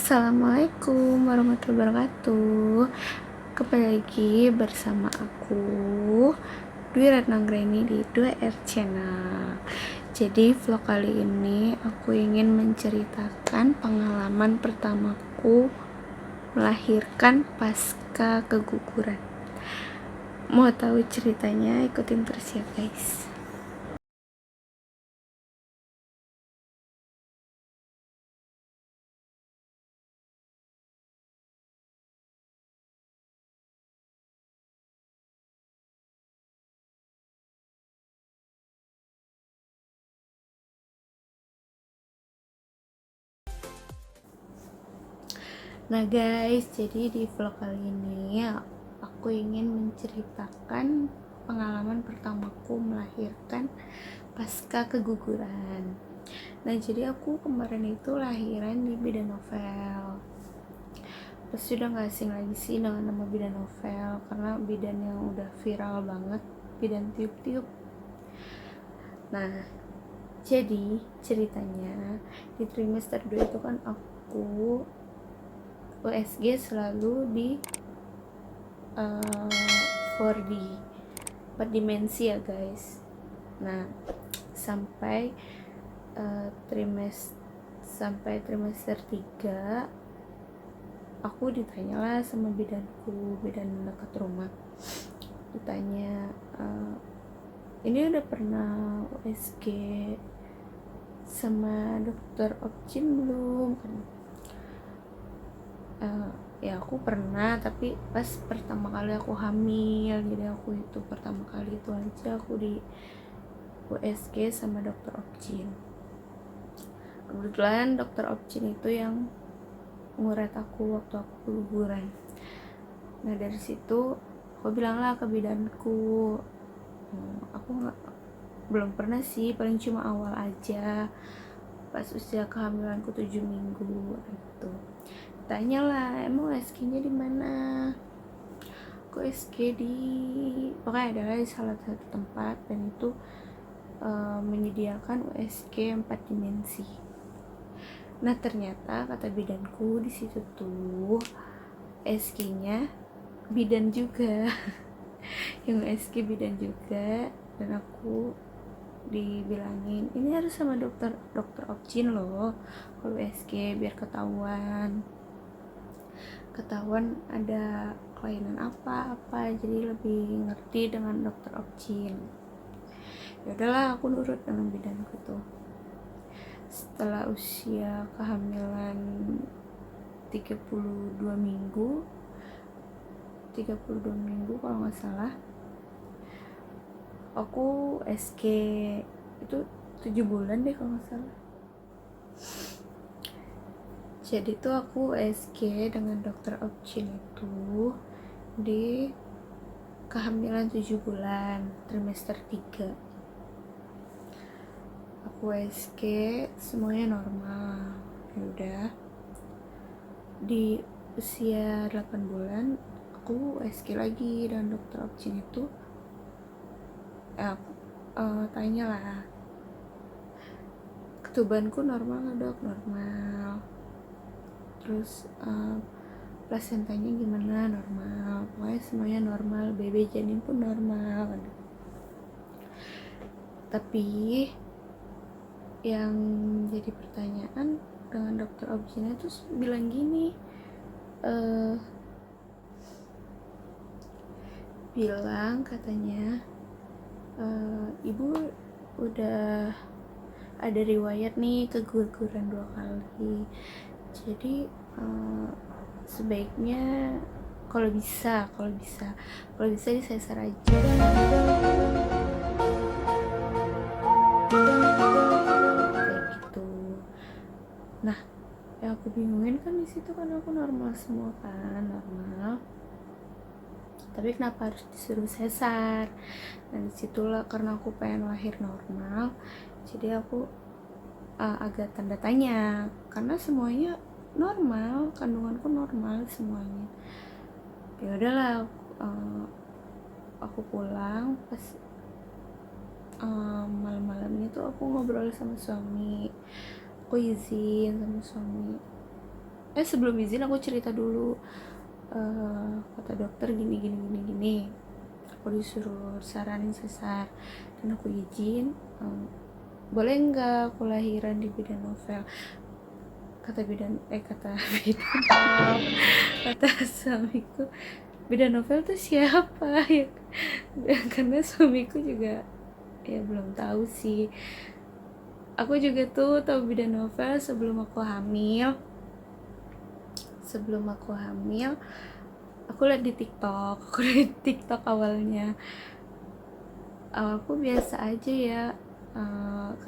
Assalamualaikum warahmatullahi wabarakatuh. Kembali lagi bersama aku Dwi Ratnanggreni di 2R Channel. Jadi vlog kali ini aku ingin menceritakan pengalaman pertamaku melahirkan pasca keguguran. Mau tahu ceritanya? Ikutin terus ya guys. Nah guys, jadi di vlog kali ini aku ingin menceritakan pengalaman pertamaku melahirkan pasca keguguran. Nah jadi aku kemarin itu lahiran di bidan novel. Pasti udah gak asing lagi sih dengan nama bidan novel, karena bidan yang udah viral banget, bidan tiup-tiup. Nah jadi ceritanya di trimester 2 itu kan aku USG selalu di 4D 4 dimensi ya guys. Nah sampai trimester 3 aku ditanyalah sama bidanku, bidan dekat rumah, ditanya ini udah pernah USG sama dokter Opcin belum? Ya aku pernah, tapi pas pertama kali aku hamil. Jadi aku itu pertama kali itu aja aku di USG sama dokter Opcin. Kebetulan dokter Opcin itu yang nguret aku waktu aku keguguran. Nah dari situ aku bilanglah ke bidanku, aku belum pernah sih, paling cuma awal aja pas usia kehamilanku 7 minggu gitu. Tanyalah, emang USG-nya di mana? Aku USG di pokoknya adalah di salah satu tempat, dan itu menyediakan USG 4 dimensi. Nah ternyata kata bidanku di situ tuh USG-nya bidan juga, yang USG bidan juga, dan aku dibilangin ini harus sama dokter Opcin loh kalau USG, biar ketahuan ada kelainan apa, jadi lebih ngerti dengan dokter Opcin. Ya udahlah aku nurut dengan bidanku tuh. Setelah usia kehamilan 32 minggu kalau nggak salah, aku SK itu 7 bulan deh kalau nggak salah. Jadi tuh aku SK dengan dokter Opcin itu di kehamilan 7 bulan trimester 3. Aku SK semuanya normal. Ya udah, di usia 8 bulan aku SK lagi, dan dokter Opcin itu tanya lah, ketubanku normal nggak dok? Normal. Terus plasentanya gimana? Normal. Pokoknya semuanya normal, BB janin pun normal. Tapi yang jadi pertanyaan dengan dokter Opcin itu bilang gini, bilang katanya ibu udah ada riwayat nih keguguran 2 kali, jadi sebaiknya kalau bisa disesar aja kayak gitu. Nah yang aku bingungin kan di situ kan aku normal semua kan, normal, tapi kenapa harus disuruh sesar? Dan disitulah karena aku pengen lahir normal, jadi aku agak tanda tanya, karena semuanya normal, kandunganku normal semuanya. Ya udahlah, aku pulang. Pas malam-malamnya tuh aku ngobrol sama suami, aku izin sama suami, Sebelum izin aku cerita dulu. Kata dokter gini. Aku disuruh saranin sesar dan aku izin. Boleh nggak aku lahiran di bidan novel? Kata bidan kata suamiku, bidan novel tuh siapa ya? Karena suamiku juga ya belum tahu sih. Aku juga tuh tahu bidan novel sebelum aku hamil. Aku lihat di TikTok awalnya. Awalku biasa aja ya,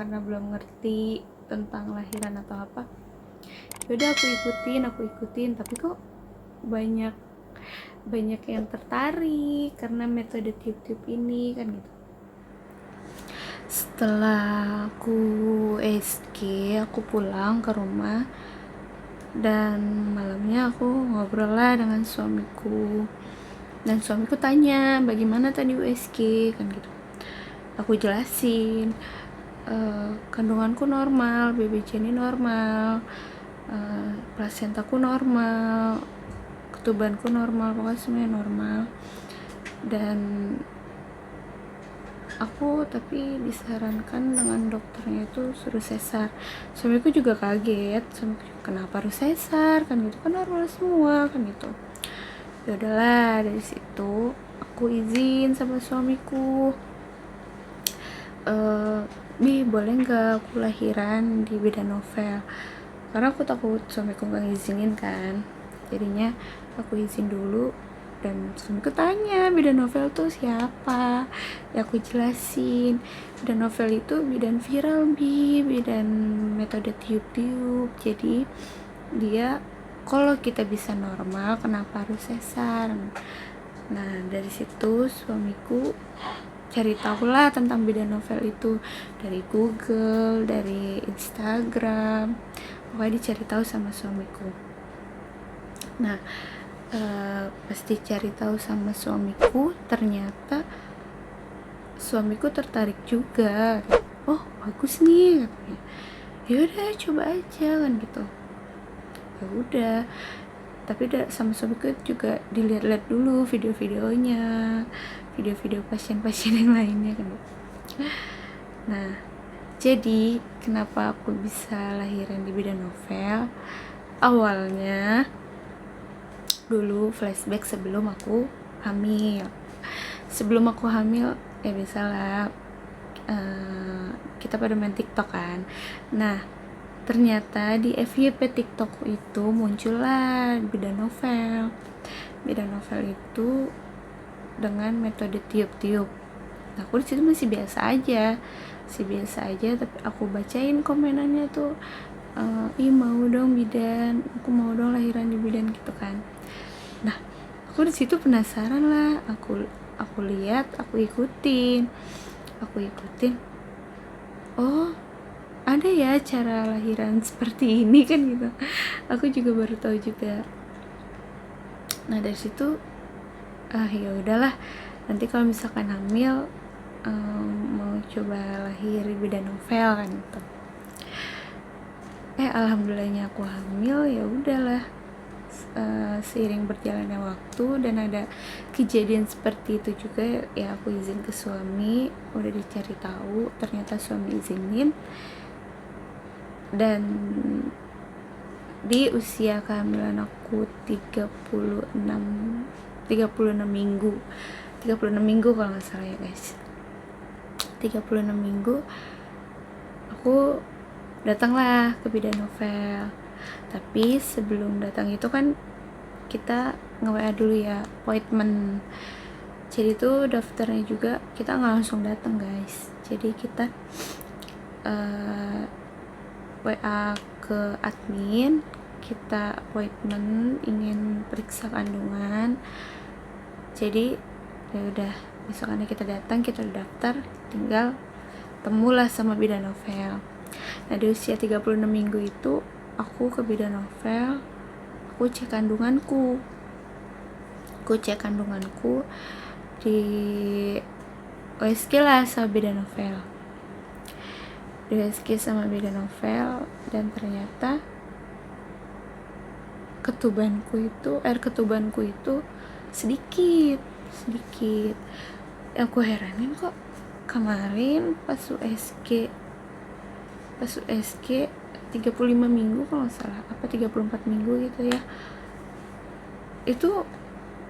karena belum ngerti tentang lahiran atau apa. Yaudah aku ikutin, tapi kok banyak yang tertarik karena metode tiup-tiup ini kan gitu. Setelah aku SG, aku pulang ke rumah dan malamnya aku ngobrol lah dengan suamiku. Dan suamiku tanya, bagaimana tadi USG kan gitu. Aku jelasin, kandunganku normal, BBJ ini normal, plasentaku normal, ketubanku normal, pokoknya semuanya normal. Dan aku tapi disarankan dengan dokternya itu suruh sesar. Suamiku juga kaget, kenapa harus sesar kan gitu, kan normal semua kan gitu. Ya udahlah, dari situ aku izin sama suamiku, Bi boleh nggak aku lahiran di bidan novel, karena aku takut suamiku nggak ngizinin kan. Jadinya aku izin dulu dan suamiku tanya bidan novel tuh siapa. Ya aku jelasin, bidan novel itu bidan viral, bidan metode tiup-tiup. Jadi dia kalau kita bisa normal, kenapa harus sesar? Nah dari situ suamiku cari tahu lah tentang bidan novel itu dari Google, dari Instagram, pokoknya dicari tahu sama suamiku. Nah pasti cari tahu sama suamiku, ternyata suamiku tertarik juga. Oh bagus nih katanya, yaudah coba aja kan gitu. Ya udah, tapi sama suamiku juga dilihat-lihat dulu video-videonya, video-video pasien-pasien yang lainnya kan. Nah jadi kenapa aku bisa lahiran di bidan novel? Awalnya dulu flashback sebelum aku hamil. Sebelum aku hamil ya biasalah, kita pada main TikTok kan. Nah ternyata di FYP TikTok itu muncullah bidan novel. Bidan novel itu dengan metode tiup-tiup. Nah, aku di situ masih biasa aja, tapi aku bacain komenannya tuh, mau dong bidan, aku mau dong lahiran di bidan gitu kan. Nah aku di situ penasaran lah, aku lihat, aku ikutin. Oh ada ya cara lahiran seperti ini kan gitu. Aku juga baru tahu juga. Nah dari situ ya udahlah, nanti kalau misalkan hamil mau coba lahir di bidan novel kan gitu. Alhamdulillahnya aku hamil. Ya udahlah, seiring berjalannya waktu dan ada kejadian seperti itu juga, ya aku izin ke suami. Udah dicari tahu, ternyata suami izinin. Dan di usia kehamilan aku 36 minggu kalau nggak salah ya guys, 36 minggu aku datanglah ke bidan novel. Tapi sebelum datang itu kan kita nge-WA dulu ya, appointment. Jadi tuh daftarnya juga kita nggak langsung datang guys. Jadi kita WA ke admin, kita appointment, ingin periksa kandungan. Jadi ya udah, besokannya kita datang, kita daftar, tinggal temulah sama bidan novel. Nah di usia 36 minggu itu aku ke bidan novel, aku cek kandunganku di OSG lah sama bidan novel, dan ternyata ketubanku itu sedikit. Aku heranin kok kemarin pas USG 35 minggu kalau nggak salah, apa 34 minggu gitu ya, itu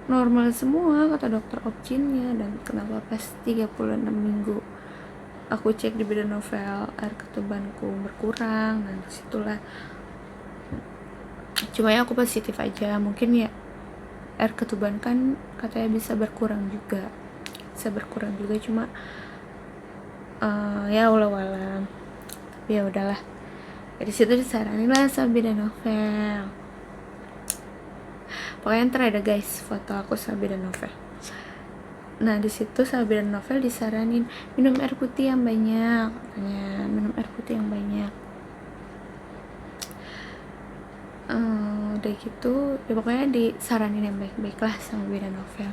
normal semua kata dokter obgynnya. Dan kenapa pas 36 minggu aku cek di bidan novel air ketubanku berkurang, dan disitulah cuma ya aku positif aja, mungkin ya air ketuban kan katanya bisa berkurang juga cuma ya walau tapi ya udahlah. Dari situ disaranin lah sama bidan novel. Pokoknya ntar ada guys foto aku sama bidan novel. Nah di situ sama bidan novel disaranin minum air putih yang banyak, katanya minum air putih yang banyak. Udah gitu ya pokoknya disaranin yang baik-baik lah sama bidan novel.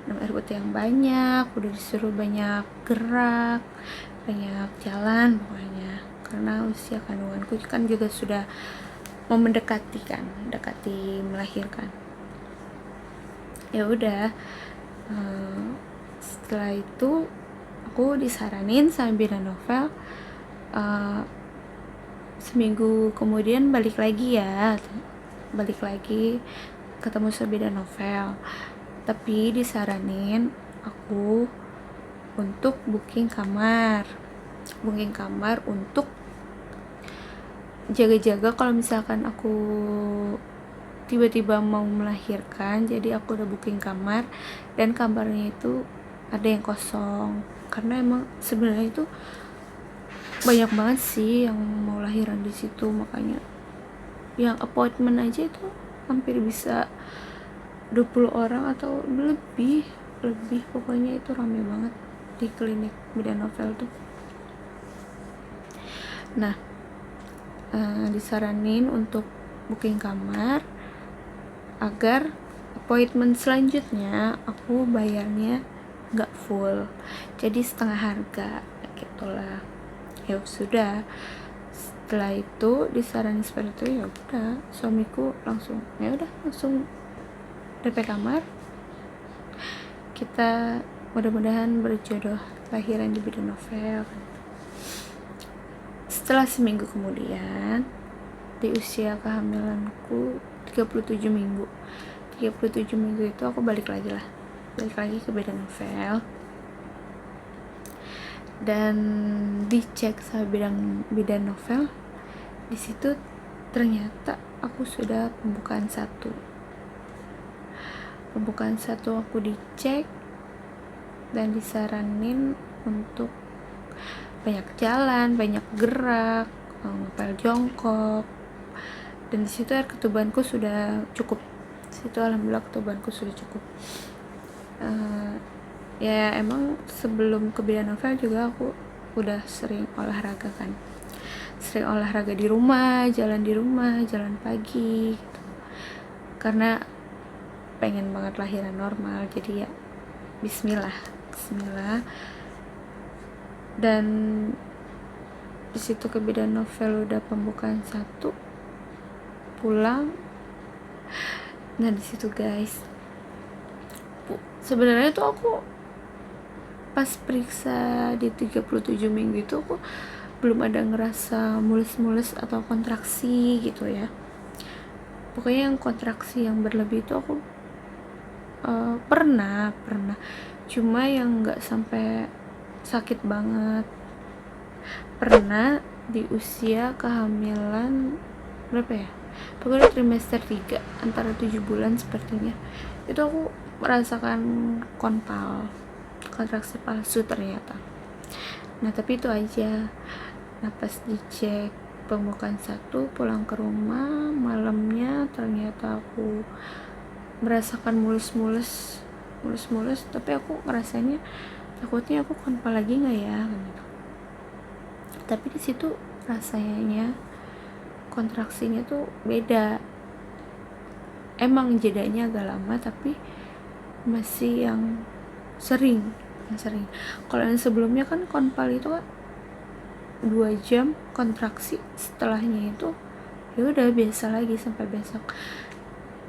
Minum air putih yang banyak, udah disuruh banyak gerak, banyak jalan pokoknya, karena usia kandunganku kan juga sudah mau mendekati melahirkan. Ya udah, setelah itu aku disaranin sama bidan novel seminggu kemudian balik lagi ketemu sama bidan novel, tapi disaranin aku untuk booking kamar untuk jaga-jaga kalau misalkan aku tiba-tiba mau melahirkan. Jadi aku udah booking kamar, dan kamarnya itu ada yang kosong, karena emang sebenarnya itu banyak banget sih yang mau lahiran di situ, makanya yang appointment aja itu hampir bisa 20 orang atau lebih, pokoknya itu rame banget di klinik bidan novel tuh. Nah, disaranin untuk booking kamar agar appointment selanjutnya aku bayarnya nggak full, jadi setengah harga gitulah. Ya sudah, setelah itu disaranin seperti itu, ya udah suamiku langsung DP kamar, kita mudah-mudahan berjodoh lahiran di bidan novel. Setelah seminggu kemudian, di usia kehamilanku 37 minggu itu aku balik lagi ke bidan novel, dan dicek sama bidan novel. Di situ ternyata aku sudah pembukaan satu aku dicek dan disaranin untuk banyak jalan, banyak gerak, ngepel jongkok. Dan di situ air ketubanku sudah cukup. Alhamdulillah ketubanku sudah cukup. Ya emang sebelum ke bidan novel juga aku udah sering olahraga di rumah, jalan pagi gitu. Karena pengen banget lahiran normal, jadi ya bismillah. Dan di situ ke bidan novel udah pembukaan 1, pulang. Nah di situ guys, sebenarnya tuh aku pas periksa di 37 minggu itu aku belum ada ngerasa mulus atau kontraksi gitu ya. Pokoknya yang kontraksi yang berlebih itu aku pernah, cuma yang nggak sampai sakit banget. Pernah di usia kehamilan berapa ya, pokoknya trimester 3 antara 7 bulan sepertinya, itu aku merasakan kontraksi palsu ternyata. Nah tapi itu aja. Nah pas dicek pembukaan 1, pulang ke rumah malamnya ternyata aku merasakan mulus, tapi aku ngerasanya takutnya aku konpa lagi nggak ya gitu. Tapi di situ rasanya kontraksinya tuh beda, emang jedanya agak lama tapi masih yang sering. Kalau yang sebelumnya kan konpal itu kan 2 jam kontraksi, setelahnya itu ya udah biasa lagi sampai besok.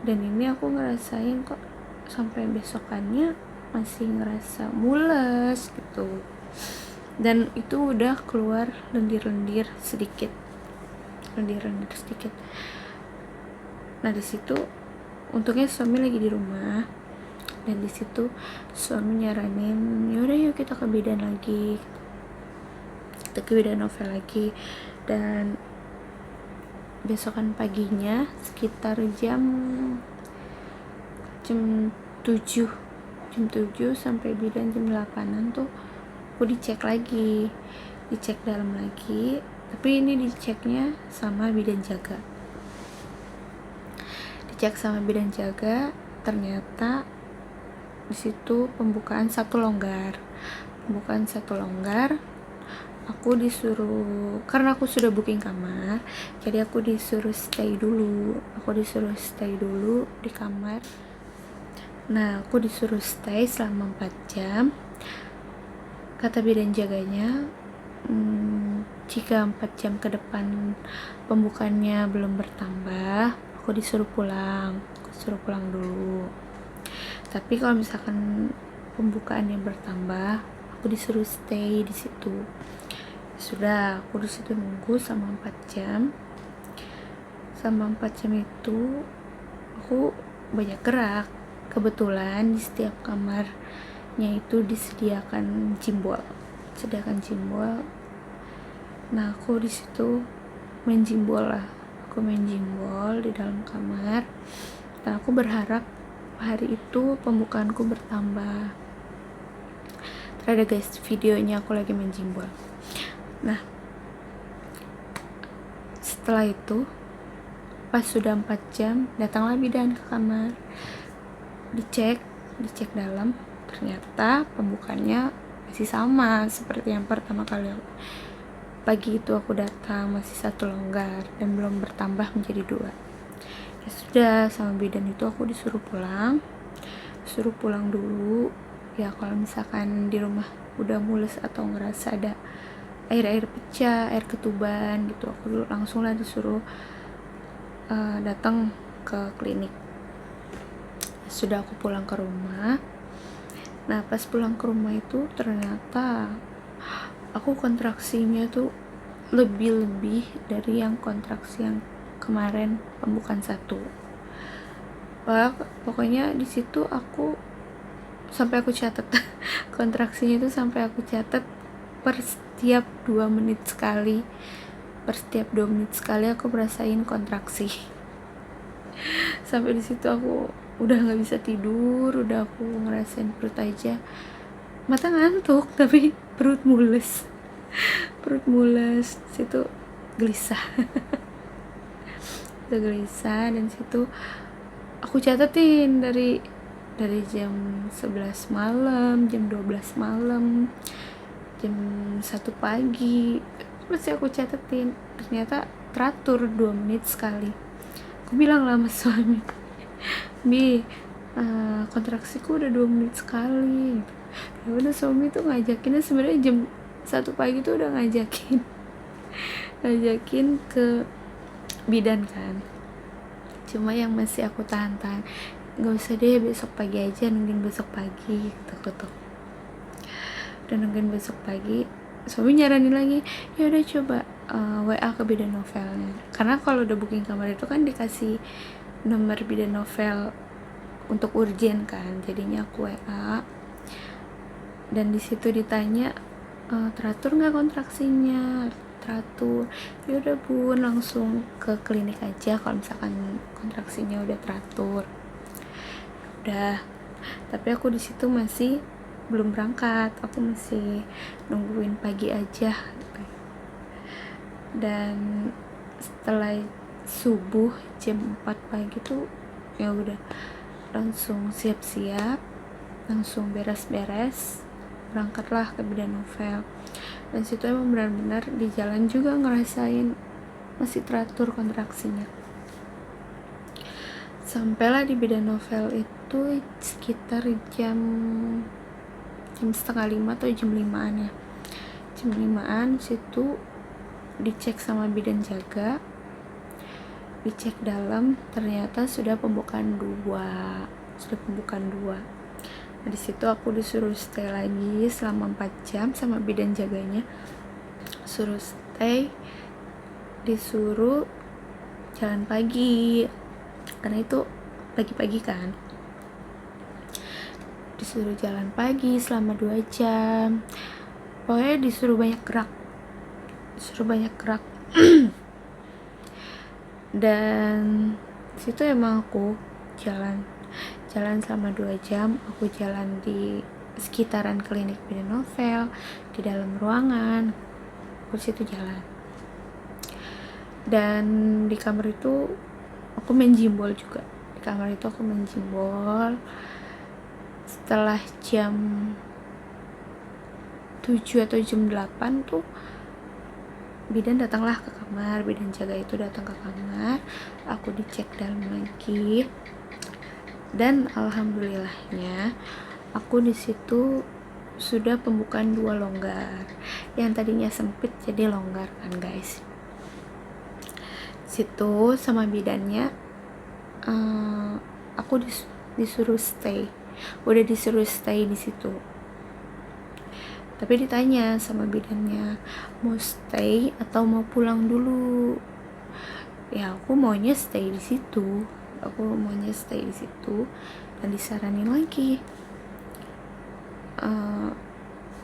Dan ini aku ngerasain kok sampai besokannya masih ngerasa mules gitu, dan itu udah keluar lendir-lendir sedikit. Nah di situ untungnya suami lagi di rumah, dan di situ suami nyaranin yaudah yuk kita ke bidan lagi, kita ke bidan novel lagi. Dan besokan paginya sekitar jam 7 sampai bidan jam 8-an tuh aku dicek dalam lagi, tapi ini diceknya sama bidan jaga. Ternyata di situ pembukaan satu longgar. Aku disuruh, karena aku sudah booking kamar, jadi aku disuruh stay dulu di kamar. Nah aku disuruh stay selama 4 jam. Kata bidan jaganya, jika 4 jam ke depan pembukaannya belum bertambah, aku disuruh pulang dulu. Tapi kalau misalkan pembukaannya bertambah, aku disuruh stay di situ. Sudah, aku di situ nunggu sama 4 jam. Sama 4 jam itu aku banyak gerak. Kebetulan di setiap kamarnya itu disediakan jimbol. Nah, aku di situ main jimbol di dalam kamar. Dan aku berharap hari itu pembukaanku bertambah. Terus ada guys, videonya aku lagi main jimbol. Nah, setelah itu pas sudah 4 jam datanglah bidan ke kamar. Dicek dalam, ternyata pembukaannya masih sama seperti yang pertama kali pagi itu aku datang, masih 1 longgar dan belum bertambah menjadi 2. Ya sudah, sama bidan itu aku disuruh pulang dulu. Ya kalau misalkan di rumah udah mules atau ngerasa ada air pecah, air ketuban gitu, aku langsung lah disuruh datang ke klinik. Sudah aku pulang ke rumah. Nah pas pulang ke rumah itu ternyata aku kontraksinya tuh lebih dari yang kontraksi yang kemarin pembukaan 1. Pokoknya di situ aku sampai aku catat kontraksinya itu sampai aku catat per setiap 2 menit sekali aku merasain kontraksi. Sampai di situ aku udah nggak bisa tidur, udah aku ngerasain perut aja, mata ngantuk tapi perut mules situ gelisah. Dan situ aku catatin dari jam 11 malam, jam 12 malam, jam 1 pagi, terus aku catetin, ternyata teratur 2 menit sekali. Aku bilang lah sama suami, kontraksiku udah 2 menit sekali. Ya udah, suami tuh ngajakinnya sebenarnya jam 1 pagi tuh udah ngajakin ke bidan kan, cuma yang masih aku tahan, nggak usah deh, besok pagi aja, nungguin besok pagi gitu. Dan nungguin besok pagi, suami nyaranin lagi, ya udah coba WA ke bidan novelnya, karena kalau udah booking kamar itu kan dikasih nomor bidan novel untuk urgen kan, jadinya aku WA. Dan di situ ditanya, teratur nggak kontraksinya? Teratur. Ya udah bun, langsung ke klinik aja kalau misalkan kontraksinya udah teratur. Udah, tapi aku di situ masih belum berangkat, aku masih nungguin pagi aja. Dan setelah subuh jam 4 pagi tuh ya udah langsung siap-siap, langsung beres-beres, berangkatlah ke bidan novel. Dan situ emang benar-benar di jalan juga ngerasain masih teratur kontraksinya. Sampailah di bidan novel itu sekitar jam 4:30 atau jam 5-an ya. Jam 5-an situ dicek sama bidan jaga. dicek dalam, ternyata sudah pembukaan 2. Nah, di situ aku disuruh stay lagi selama 4 jam sama bidan jaganya. Suruh stay, disuruh jalan pagi karena itu pagi-pagi kan. Disuruh jalan pagi selama 2 jam. Pokoknya disuruh banyak gerak. Dan situ emang aku jalan selama 2 jam. Aku jalan di sekitaran klinik bidan novel, di dalam ruangan, aku situ jalan. Dan di kamar itu aku main jimbol juga. Setelah jam 7 atau jam 8 tuh bidan datanglah ke kamar, bidan jaga itu datang ke kamar, aku dicek dalam lagi. Dan alhamdulillahnya aku di situ sudah pembukaan 2 longgar. Yang tadinya sempit jadi longgar kan guys. Situ sama bidannya aku disuruh stay. Udah disuruh stay di situ. Tapi ditanya sama bidannya, mau stay atau mau pulang dulu? Ya aku maunya stay di situ. Dan disaranin lagi,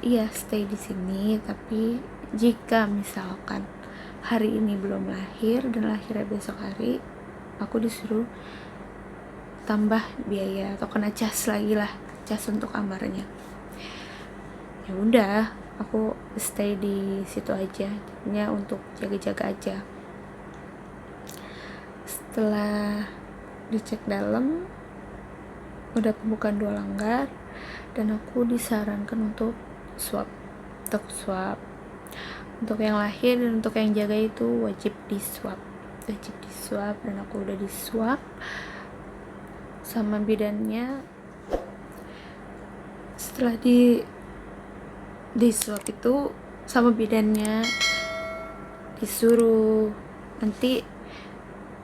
iya stay di sini, tapi jika misalkan hari ini belum lahir dan lahirnya besok hari, aku disuruh tambah biaya atau kena cas untuk kamarnya. Ya udah, aku stay di situ aja, hanya untuk jaga-jaga aja. Setelah dicek dalam, udah pembukaan 2 longgar, dan aku disarankan untuk swab. Untuk yang lahir dan untuk yang jaga itu wajib di swab, dan aku udah di swab sama bidannya. Setelah di swab itu sama bidannya disuruh nanti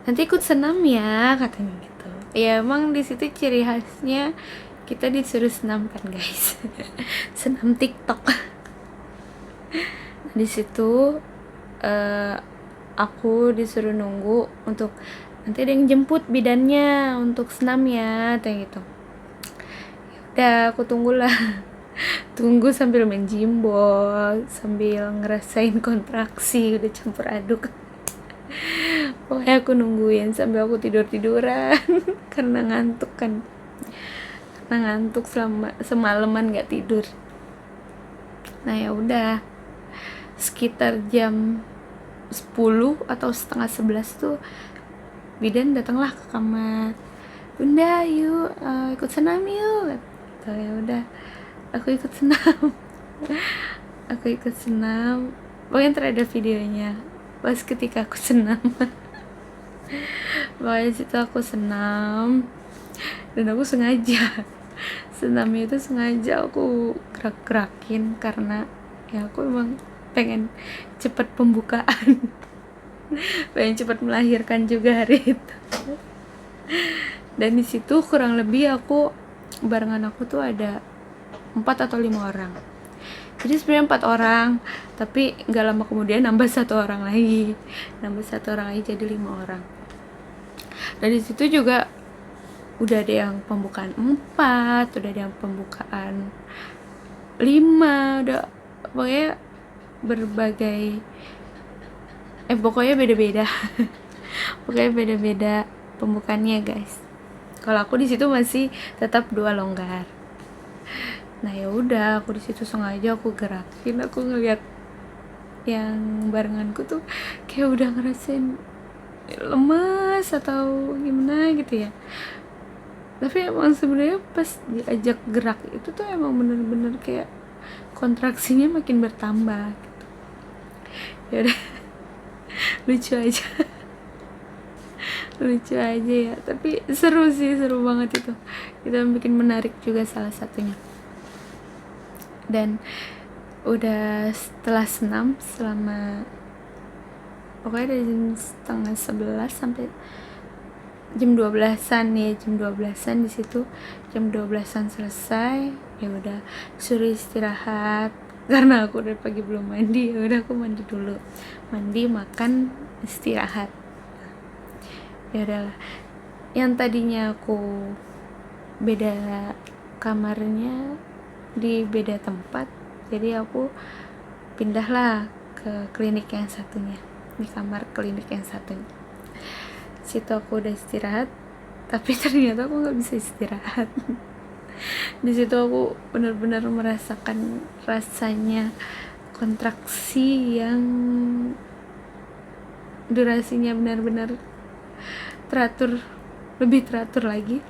ikut senam ya, katanya gitu. Ya emang di situ ciri khasnya kita disuruh senam kan guys. Senam TikTok. Di situ aku disuruh nunggu untuk nanti ada yang jemput bidannya untuk senam ya, kayak gitu. Udah, aku tunggu sambil main jimbol, sambil ngerasain kontraksi, udah campur aduk. Pokoknya aku nungguin sambil aku tiduran karena ngantuk selama semalaman nggak tidur. Nah ya udah, sekitar jam 10 atau setengah 11 tuh bidan datanglah ke kamar. Bunda yuk ikut senam yuk. Ya udah, aku ikut senam. Pokoknya ntar ada videonya pas ketika aku senam. Pokoknya situ aku senam, dan aku sengaja senamnya itu aku gerak-gerakin karena ya aku emang pengen cepat pembukaan. Pengen cepat melahirkan juga hari itu. Dan di situ kurang lebih barengan aku tuh ada 4 atau 5 orang. Jadi sebenarnya 4 orang, tapi nggak lama kemudian nambah 1 orang lagi jadi 5 orang. Dan di situ juga udah ada yang pembukaan 4, udah ada yang pembukaan 5, udah pokoknya berbagai pokoknya beda-beda. Pokoknya beda-beda pembukaannya guys. Kalau aku di situ masih tetap 2 longgar. Nah ya udah, aku di situ sengaja aku gerakin, aku ngeliat yang barenganku tuh kayak udah ngerasain lemas atau gimana gitu ya. Tapi emang sebenarnya pas diajak gerak itu tuh emang bener-bener kayak kontraksinya makin bertambah gitu. Ya udah, lucu aja ya, tapi seru banget itu bikin menarik juga salah satunya. Dan udah setelah senam selama pokoknya dari jam setengah 11 sampai jam 12-an ya, jam 12-an. Di situ jam 12-an selesai, ya udah suruh istirahat karena aku dari pagi belum mandi. Ya udah aku mandi dulu, mandi, makan, istirahat. Ya udahlah, yang tadinya aku beda kamarnya di beda tempat, jadi aku pindahlah ke klinik yang satunya, di kamar klinik yang satunya. Situ aku udah istirahat, tapi ternyata aku nggak bisa istirahat. Di situ aku benar-benar merasakan rasanya kontraksi yang durasinya benar-benar teratur, lebih teratur lagi.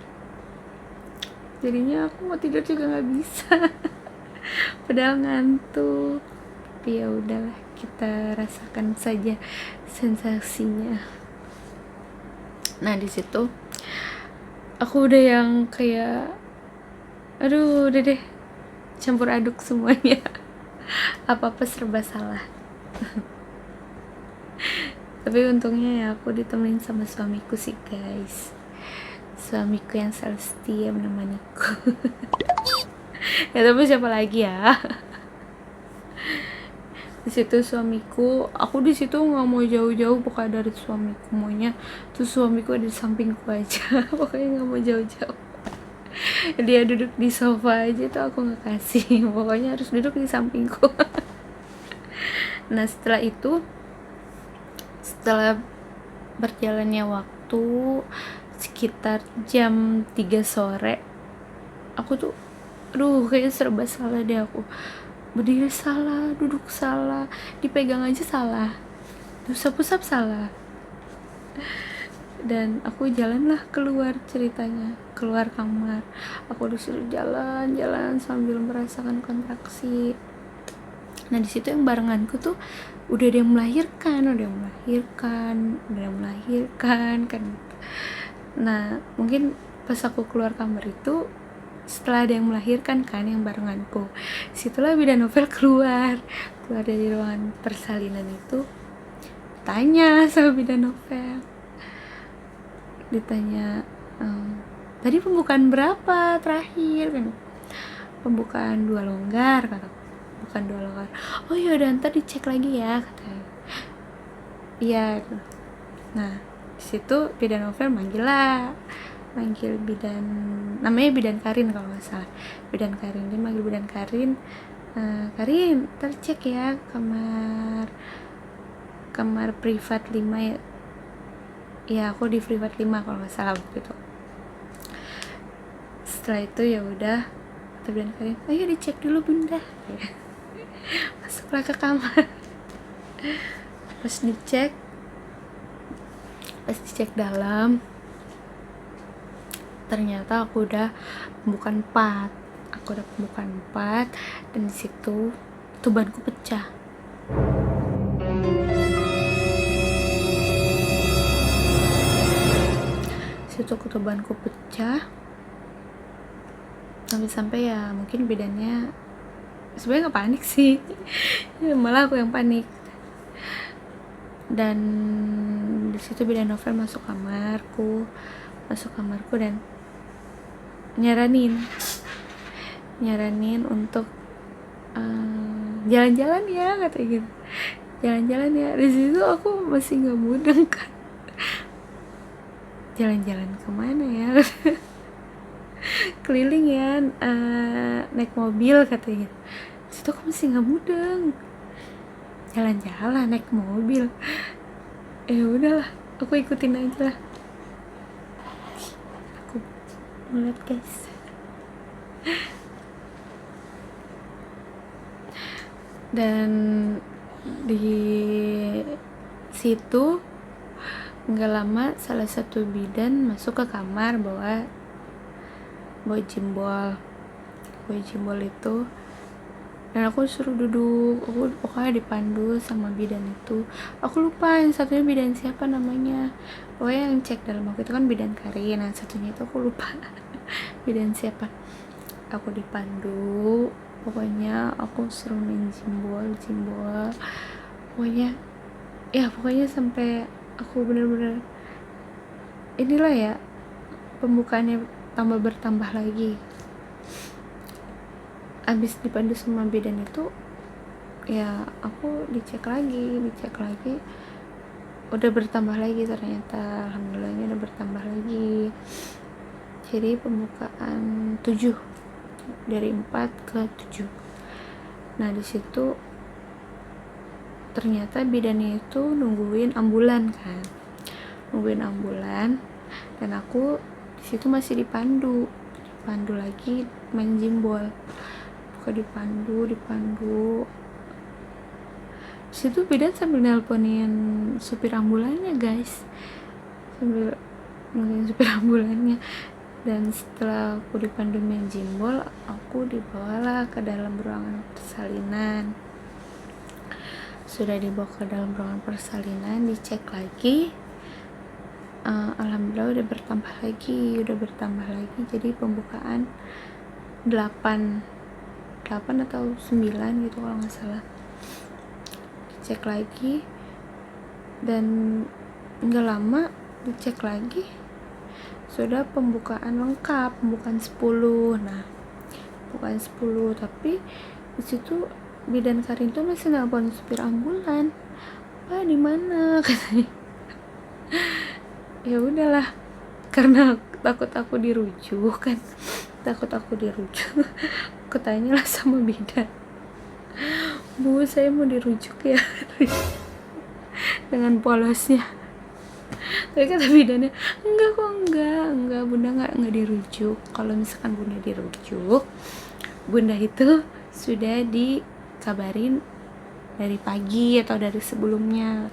Jadinya aku mau tidur juga nggak bisa. Padahal ngantuk. Tapi ya udahlah, kita rasakan saja sensasinya. Nah di situ aku udah yang kayak, aduh udah deh, campur aduk semuanya. Apa-apa serba salah. Tapi untungnya ya aku ditemenin sama suamiku sih guys, suamiku yang selalu setia menemaniku. Ya tapi siapa lagi ya. Di situ suamiku, aku di situ nggak mau jauh-jauh pokoknya dari suamiku, maunya tuh suamiku ada di sampingku aja. Pokoknya nggak mau jauh-jauh. Dia duduk di sofa aja tuh aku nggak kasih, pokoknya harus duduk di sampingku. Nah setelah itu, setelah berjalannya waktu sekitar jam 3 sore, aku tuh aduh kayak serba salah deh. Aku berdiri salah, duduk salah, dipegang aja salah, usap-usap salah. Dan aku jalanlah keluar, ceritanya keluar kamar. Aku disuruh jalan-jalan sambil merasakan kontraksi. Nah di situ yang barenganku tuh udah ada yang melahirkan kan. Nah mungkin pas aku keluar kamar itu setelah ada yang melahirkan kan, yang barenganku, situlah bidan novel keluar dari ruangan persalinan itu. Tanya sama bidan novel, ditanya, tadi pembukaan berapa terakhir kan? Pembukaan 2 longgar kata, bukan 2 longgar. Oh ya udah ntar dicek lagi ya katanya. Iya. Nah disitu bidan novel manggil bidan, namanya bidan Karin kalau nggak salah, bidan Karin. Dia manggil bidan Karin, Karin tercek ya kamar privat 5 ya. Ya aku di privat 5 kalau nggak salah waktu itu. Setelah itu ya udah kata bidan Karin, ayo dicek dulu bunda. Masuklah ke kamar. Pas dicek dalam, ternyata aku udah pembukaan 4. Dan disitu tubanku pecah. Tubanku pecah sampai ya mungkin bidannya sebenarnya nggak panik sih. Malah aku yang panik. Dan disitu bidan novel masuk kamarku dan nyaranin untuk jalan-jalan ya, katanya gitu. Jalan-jalan ya. Di situ aku masih nggak mudeng kan, jalan-jalan kemana ya. Keliling ya, naik mobil katanya. Di situ aku masih nggak mudeng, jalan-jalan naik mobil. Udahlah, aku ikutin aja lah. Aku ngeliat guys, dan di situ nggak lama salah satu bidan masuk ke kamar bawa jimbol itu, dan aku suruh duduk. Aku pokoknya dipandu sama bidan itu. Aku lupa yang satunya bidan siapa namanya, pokoknya yang cek dalam waktu itu kan bidan Karin, yang satunya itu aku lupa bidan siapa. Aku dipandu, pokoknya aku suruh main jimbol, pokoknya ya pokoknya sampai aku bener-bener inilah ya, pembukaannya tambah bertambah lagi. Abis dipandu sama bidan itu ya aku dicek lagi, udah bertambah lagi ternyata, alhamdulillahnya udah bertambah lagi. Jadi pembukaan 7, dari 4 ke 7. Nah di situ ternyata bidannya itu nungguin ambulan kan, dan aku di situ masih dipandu lagi main jimbol. Pokoknya dipandu di situ bidan sambil nelponin supir ambulannya guys, sambil nungguin supir ambulannya. Dan setelah aku dipandu main jimbol, aku dibawalah ke dalam ruangan persalinan. Sudah dibawa ke dalam ruangan persalinan, dicek lagi, alhamdulillah udah bertambah lagi. Jadi pembukaan 8 atau 9 gitu kalau nggak salah. Dicek lagi, dan nggak lama dicek lagi sudah pembukaan lengkap, pembukaan 10. Nah, pembukaan 10, tapi di situ bidan Karin tuh masih nelpon supir ambulan. Pak di mana katanya. Ya udahlah, karena takut aku dirujuk kan, aku tanyalah sama bidan, Bu saya mau dirujuk ya dengan polosnya. Tapi kata bidannya, enggak bunda enggak dirujuk. Kalau misalkan bunda dirujuk, bunda itu sudah dikabarin dari pagi atau dari sebelumnya.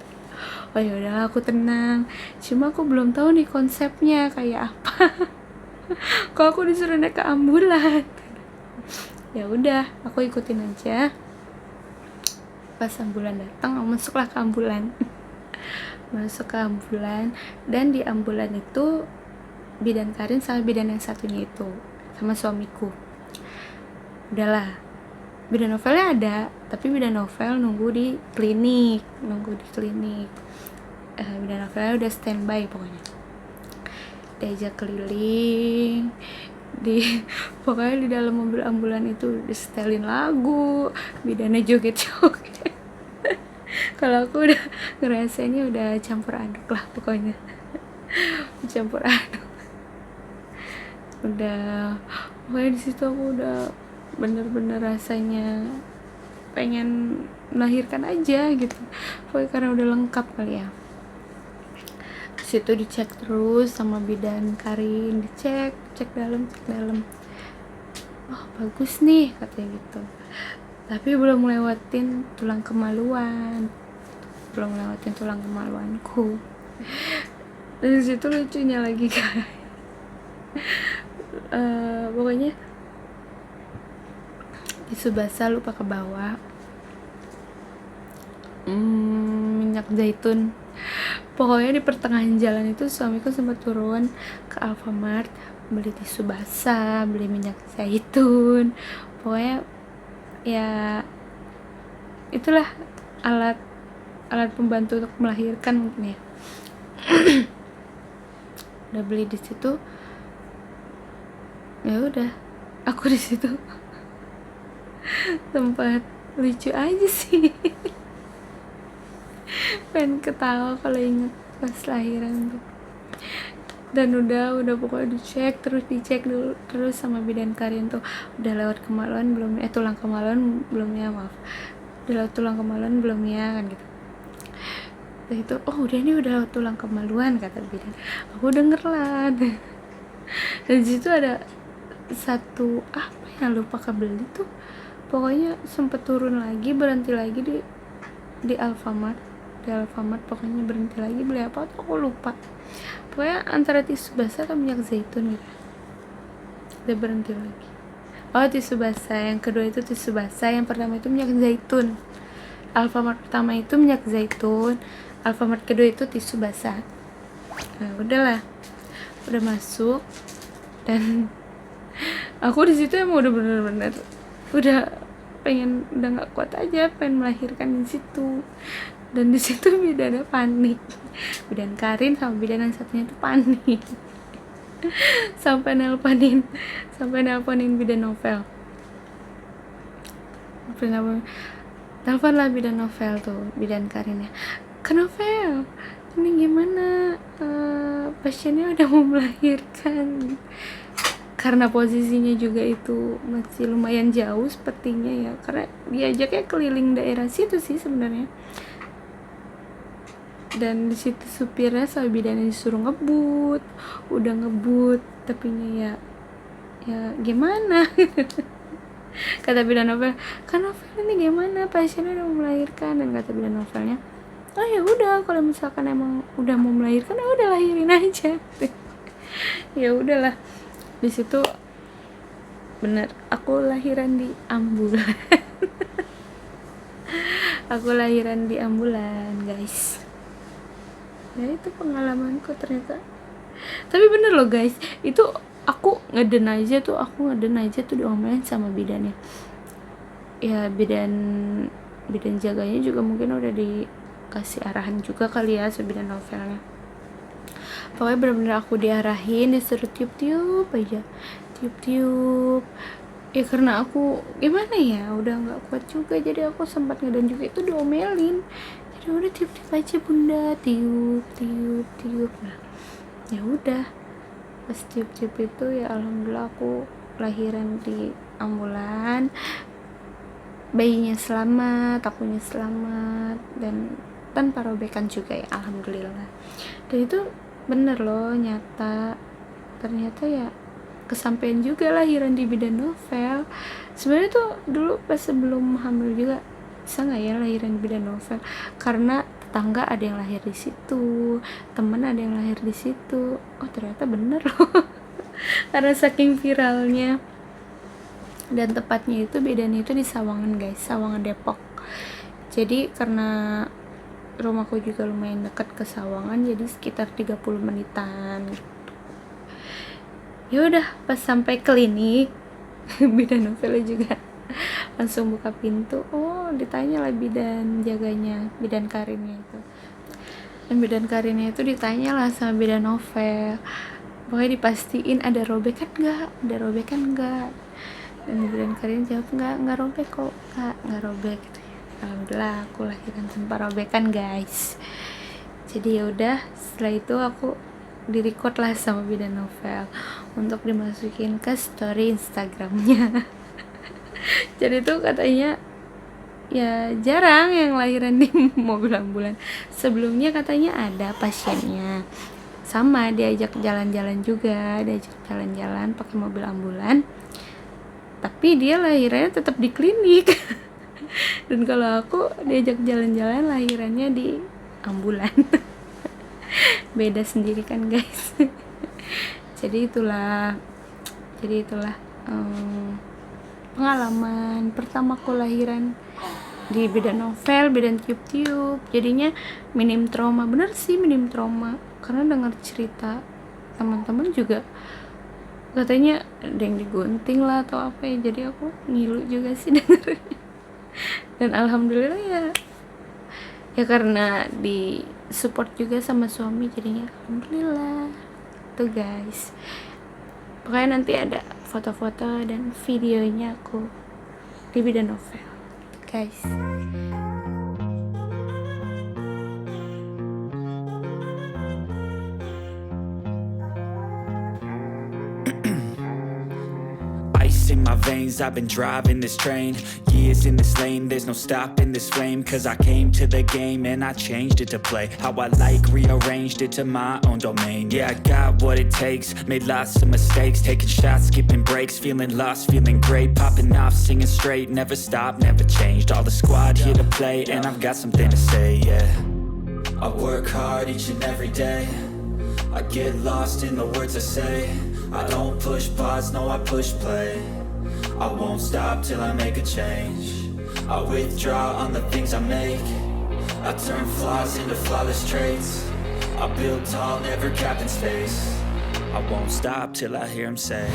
Oh ya udahlah, aku tenang. Cuma aku belum tahu nih konsepnya kayak apa. Kalau aku disuruh naik ke ambulan, ya udah aku ikutin aja. Pas ambulan datang, aku masuklah ke ambulan. Dan di ambulan itu bidan Karin sama bidan yang satunya itu sama suamiku. Udahlah, bidan novelnya ada, tapi bidan novel nunggu di klinik. Bidan novelnya udah standby pokoknya. Diajak keliling, pokoknya di dalam mobil ambulan itu disetelin lagu, bidannya joget-joget. Kalau aku udah ngerasainnya udah campur aduk lah pokoknya. Pokoknya di situ aku udah bener-bener rasanya pengen melahirkan aja gitu. Pokoknya karena udah lengkap kali ya. Di situ dicek terus sama bidan Karin, dicek dalam. Oh bagus nih katanya gitu. Tapi belum lewatin tulang kemaluanku. Dan disitu lucunya lagi guys, pokoknya tisu basah lupa ke bawah, minyak zaitun. Pokoknya di pertengahan jalan itu suamiku sempat turun ke Alfamart beli tisu basah, beli minyak zaitun. Pokoknya ya itulah alat pembantu untuk melahirkan mungkin ya. Udah beli di situ, ya udah aku di situ tempat lucu aja sih. Pengen ketawa kalau inget pas lahiran tuh. Dan udah pokoknya dicek terus sama bidan Karin tuh, udah lewat kemaluan belum ya, tulang kemaluan belum ya, maaf, udah lewat tulang kemaluan belum ya kan gitu. Terus itu, oh udah nih udah lewat tulang kemaluan kata bidan. Aku denger lah. Dan disitu ada satu apa yang lupa kebeli tuh, pokoknya sempet turun lagi, berhenti lagi di Alfamart, pokoknya berhenti lagi beli apa tuh aku lupa. Pokoknya antara tisu basah atau minyak zaitun gitu. Udah berhenti lagi. Oh tisu basah, yang kedua itu tisu basah, yang pertama itu minyak zaitun. Alfamart pertama itu minyak zaitun, Alfamart kedua itu tisu basah. Nah udahlah, udah masuk, dan aku di situ emang udah bener-bener udah nggak kuat aja, pengen melahirkan di situ. Dan di situ bidannya panik, bidan Karin sama bidan yang satunya itu panik. sampai nelponin bidan Novel. Telepon lah bidan Novel tuh, bidan Karin ya, ke Novel, ini gimana, pasiennya udah mau melahirkan. Karena posisinya juga itu masih lumayan jauh sepertinya ya, karena diajaknya keliling daerah situ sih sebenarnya. Dan di situ supirnya sama bidannya disuruh ngebut, udah ngebut, tapi ya gimana. Kata bidan Novel, kan Novel ini gimana, pasiennya udah mau melahirkan. Dan kata bidan Novelnya, oh ya udah, kalau misalkan emang udah mau melahirkan, ya udah lahirin aja. Ya udahlah. Di situ bener, aku lahiran di ambulan. Aku lahiran di ambulan, guys. Ya itu pengalamanku ternyata. Tapi bener loh guys, itu aku ngeden aja tuh diomelin sama bidannya. Ya bidan jaganya juga mungkin udah dikasih arahan juga kali ya sebidan Novelnya. Pokoknya bener-bener aku diarahin, disuruh tiup-tiup aja, tiup-tiup. Ya karena aku gimana ya, udah nggak kuat juga, jadi aku sempat ngeden juga, itu diomelin. Jadi udah tiup-tiup aja bunda, tiup. Nah ya udah, pas tiup-tiup itu ya alhamdulillah aku lahiran di ambulan, bayinya selamat, akunya selamat, dan tanpa robekan juga ya alhamdulillah. Dan itu bener loh, nyata, ternyata ya kesampaian juga lahiran di bidan Novel. Sebenarnya tuh dulu pas sebelum hamil juga bisa nggak ya lahiran di bidan Novel, karena tetangga ada yang lahir di situ, temen ada yang lahir di situ. Oh ternyata bener loh. Karena saking viralnya. Dan tepatnya itu bidannya itu di Sawangan guys, Sawangan Depok. Jadi karena rumahku juga lumayan dekat ke Sawangan, jadi sekitar 30 menitan. Ya udah, pas sampai klinik, bidan Novelnya juga langsung buka pintu. Oh, ditanya lah bidan jaganya, bidan Karinnya itu. Dan bidan Karinnya itu ditanya lah sama bidan Novel. Pokoknya dipastiin ada robekan enggak. Dan bidan Karin jawab enggak robek kok, Kak, enggak robek gitu. Alhamdulillah aku lahiran tanpa robekan guys. Jadi ya udah, setelah itu aku direcord lah sama bidan Novel untuk dimasukin ke story Instagramnya. Jadi tuh katanya ya jarang yang lahiran di mobil ambulan. Sebelumnya katanya ada pasiennya, sama diajak jalan-jalan pakai mobil ambulan, tapi dia lahirannya tetap di klinik. Dan kalau aku diajak jalan-jalan lahirannya di ambulan. Beda sendiri kan guys. Jadi itulah pengalaman pertamaku lahiran di bidan Novel, bidan tiup-tiup. Jadinya minim trauma, bener sih minim trauma, karena dengar cerita teman-teman juga katanya ada yang digunting lah atau apa ya, jadi aku ngilu juga sih dengernya. Dan alhamdulillah ya karena di support juga sama suami, jadinya alhamdulillah tuh guys. Pokoknya nanti ada foto-foto dan videonya aku di bidan Novel guys. In my veins, I've been driving this train, years in this lane, there's no stopping this flame. Cause I came to the game and I changed it to play how I like, rearranged it to my own domain. Yeah, I got what it takes, made lots of mistakes, taking shots, skipping breaks, feeling lost, feeling great, popping off, singing straight, never stopped, never changed. All the squad here to play and I've got something to say, yeah. I work hard each and every day, I get lost in the words I say. I don't push pause, no I push play. I won't stop till I make a change. I withdraw on the things I make. I turn flaws into flawless traits. I build tall, never capped in space. I won't stop till I hear him say,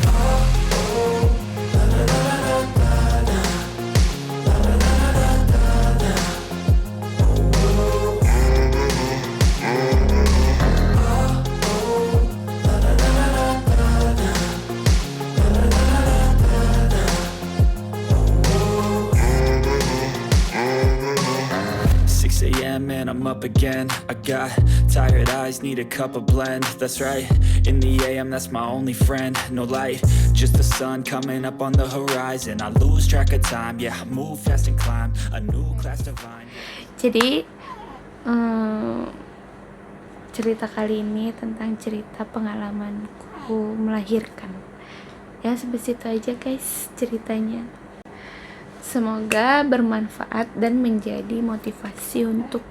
I'm up again. I got tired eyes, need a cup of blend. That's right, in the AM, that's my only friend. No light, just the sun coming up on the horizon. I lose track of time, yeah, I move fast and climb a new class divine. Jadi cerita kali ini tentang cerita pengalamanku melahirkan. Ya, sampai situ aja guys ceritanya. Semoga bermanfaat dan menjadi motivasi untuk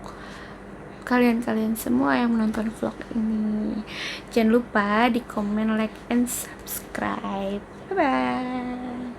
kalian-kalian semua yang menonton vlog ini. Jangan lupa di komen, like, and subscribe. Bye bye.